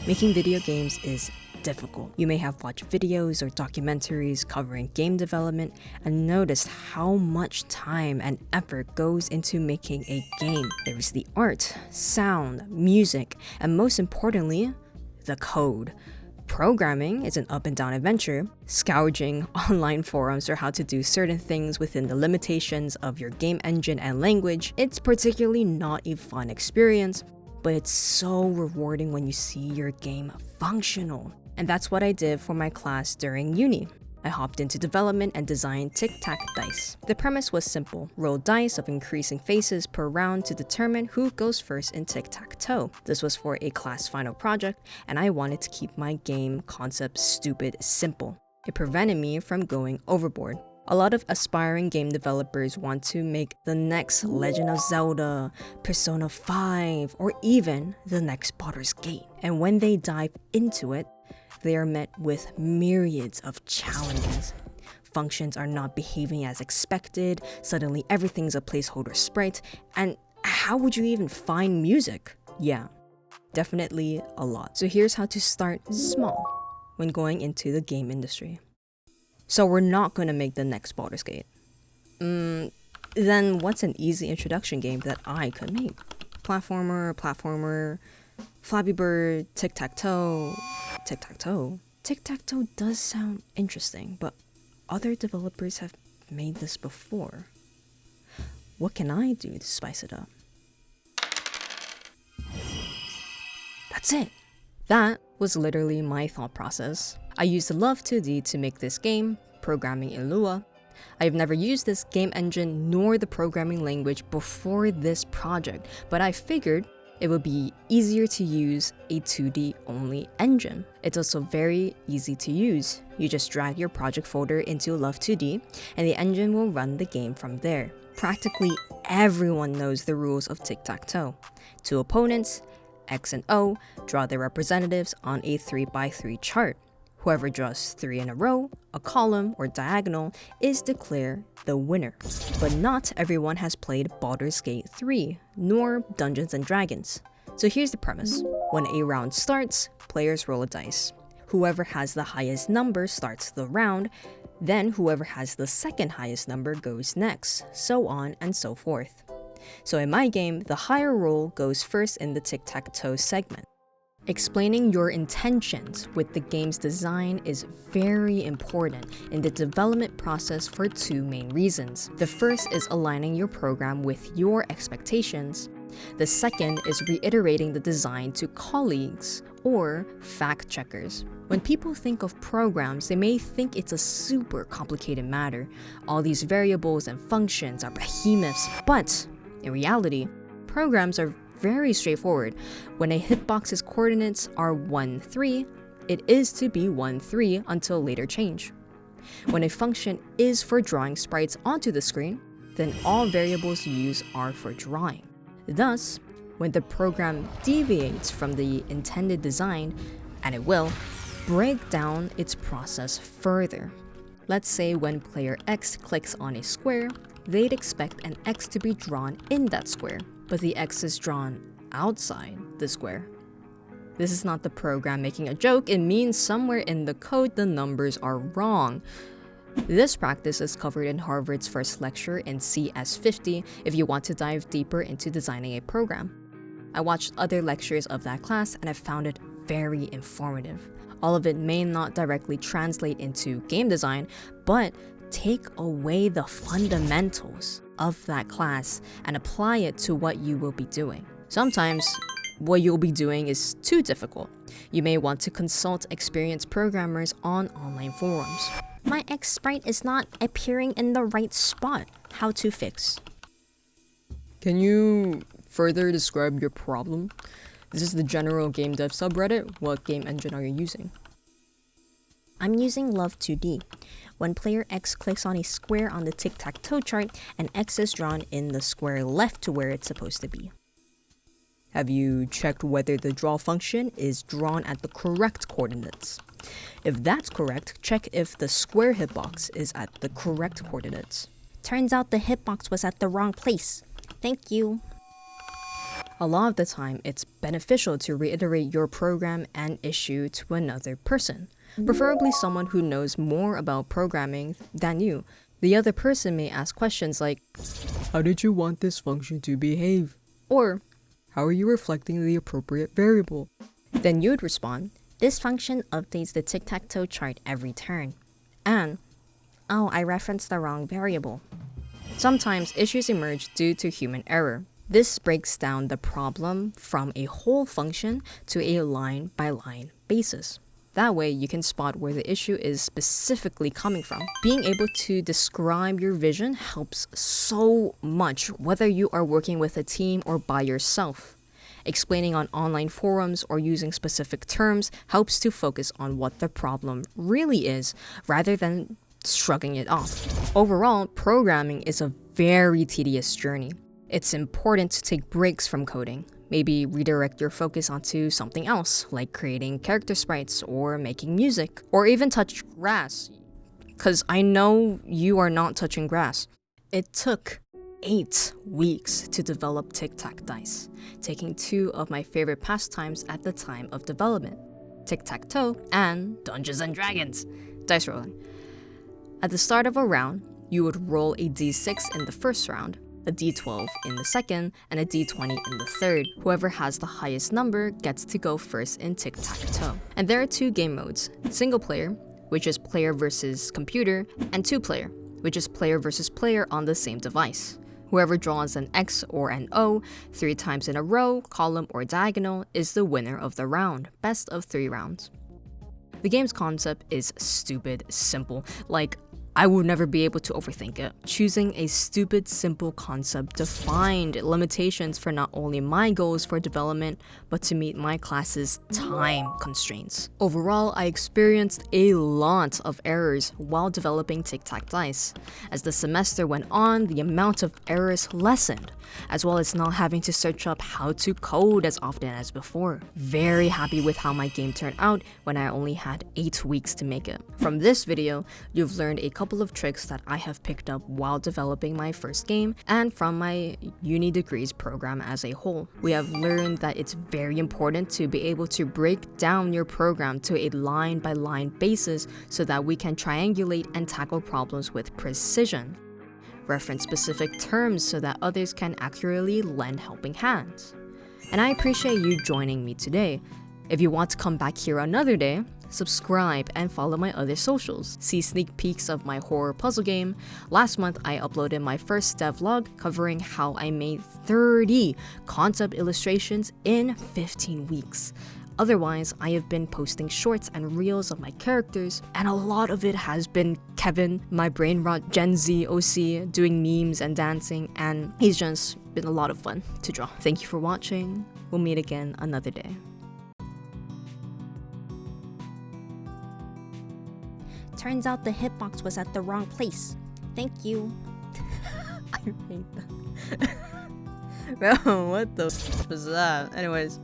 Making video games is difficult. You may have watched videos or documentaries covering game development and noticed how much time and effort goes into making a game. There is the art, sound, music, and most importantly, the code. Programming is an up and down adventure. Scourging online forums or how to do certain things within the limitations of your game engine and language, it's particularly not a fun experience, but it's so rewarding when you see your game functional. And that's what I did for my class during uni. I hopped into development and designed Tic-Tac-Dice. The premise was simple: roll dice of increasing faces per round to determine who goes first in tic-tac-toe. This was for a class final project, and I wanted to keep my game concept stupid simple. It prevented me from going overboard. A lot of aspiring game developers want to make the next Legend of Zelda, Persona 5, or even the next Baldur's Gate. And when they dive into it, they are met with myriads of challenges. Functions are not behaving as expected, suddenly everything's a placeholder sprite, and how would you even find music? Yeah, definitely a lot. So here's how to start small when going into the game industry. So we're not gonna make the next Baldur's Gate. Then what's an easy introduction game that I could make? Platformer, Flappy Bird, tic-tac-toe. Tic-tac-toe? Tic-tac-toe does sound interesting, but other developers have made this before. What can I do to spice it up? That's it. That was literally my thought process. I used Love2D to make this game, programming in Lua. I've never used this game engine nor the programming language before this project, but I figured it would be easier to use a 2D only engine. It's also very easy to use. You just drag your project folder into Love2D and the engine will run the game from there. Practically everyone knows the rules of tic-tac-toe. Two opponents, X and O, draw their representatives on a 3x3 chart. Whoever draws 3 in a row, a column, or diagonal is declared the winner. But not everyone has played Baldur's Gate 3, nor Dungeons & Dragons. So here's the premise. When a round starts, players roll a dice. Whoever has the highest number starts the round, then whoever has the second highest number goes next, so on and so forth. So in my game, the higher roll goes first in the tic-tac-toe segment. Explaining your intentions with the game's design is very important in the development process for two main reasons. The first is aligning your program with your expectations. The second is reiterating the design to colleagues or fact checkers. When people think of programs, they may think it's a super complicated matter. All these variables and functions are behemoths, but in reality, programs are very straightforward. When a hitbox's coordinates are 1, 3, it is to be 1, 3 until later change. When a function is for drawing sprites onto the screen, then all variables used are for drawing. Thus, when the program deviates from the intended design, and it will, break down its process further. Let's say when player X clicks on a square, they'd expect an X to be drawn in that square, but the X is drawn outside the square. This is not the program making a joke, it means somewhere in the code the numbers are wrong. This practice is covered in Harvard's first lecture in CS50 if you want to dive deeper into designing a program. I watched other lectures of that class and I found it very informative. All of it may not directly translate into game design, but take away the fundamentals of that class and apply it to what you will be doing. Sometimes, what you'll be doing is too difficult. You may want to consult experienced programmers on online forums. My X sprite is not appearing in the right spot. How to fix? Can you further describe your problem? This is the general game dev subreddit. What game engine are you using? I'm using Love2D. When player X clicks on a square on the tic-tac-toe chart, an X is drawn in the square left to where it's supposed to be. Have you checked whether the draw function is drawn at the correct coordinates? If that's correct, check if the square hitbox is at the correct coordinates. Turns out the hitbox was at the wrong place. Thank you. A lot of the time, it's beneficial to reiterate your program and issue to another person, preferably someone who knows more about programming than you. The other person may ask questions like, "How did you want this function to behave?" Or, "How are you reflecting the appropriate variable?" Then you'd respond, "This function updates the tic-tac-toe chart every turn." And, "Oh, I referenced the wrong variable." Sometimes issues emerge due to human error. This breaks down the problem from a whole function to a line-by-line basis. That way, you can spot where the issue is specifically coming from. Being able to describe your vision helps so much, whether you are working with a team or by yourself. Explaining on online forums or using specific terms helps to focus on what the problem really is, rather than shrugging it off. Overall, programming is a very tedious journey. It's important to take breaks from coding. Maybe redirect your focus onto something else, like creating character sprites or making music, or even touch grass. Because I know you are not touching grass. It took 8 weeks to develop Tic-Tac-Dice, taking 2 of my favorite pastimes at the time of development, Tic-Tac-Toe and Dungeons & Dragons, dice rolling. At the start of a round, you would roll a d6 in the first round, a d12 in the second, and a d20 in the third. Whoever has the highest number gets to go first in tic-tac-toe. And there are 2 game modes, single player, which is player versus computer, and 2-player, which is player versus player on the same device. Whoever draws an X or an O 3 times in a row, column, or diagonal is the winner of the round, best of 3 rounds. The game's concept is stupid simple, like I would never be able to overthink it. Choosing a stupid, simple concept defined limitations for not only my goals for development, but to meet my class's time constraints. Overall, I experienced a lot of errors while developing Tic-Tac-Dice. As the semester went on, the amount of errors lessened, as well as not having to search up how to code as often as before. Very happy with how my game turned out when I only had 8 weeks to make it. From this video, you've learned a couple of tricks that I have picked up while developing my first game and from my uni degrees program as a whole. We have learned that it's very important to be able to break down your program to a line-by-line basis so that we can triangulate and tackle problems with precision. Reference specific terms so that others can accurately lend helping hands. And I appreciate you joining me today. If you want to come back here another day, subscribe and follow my other socials. See sneak peeks of my horror puzzle game. Last month, I uploaded my first devlog covering how I made 30 concept illustrations in 15 weeks. Otherwise, I have been posting shorts and reels of my characters, and a lot of it has been Kevin, my brain rot Gen Z OC, doing memes and dancing, and he's just been a lot of fun to draw. Thank you for watching. We'll meet again another day. Turns out the hitbox was at the wrong place. Thank you. I hate that. Bro, what the f was that? Anyways.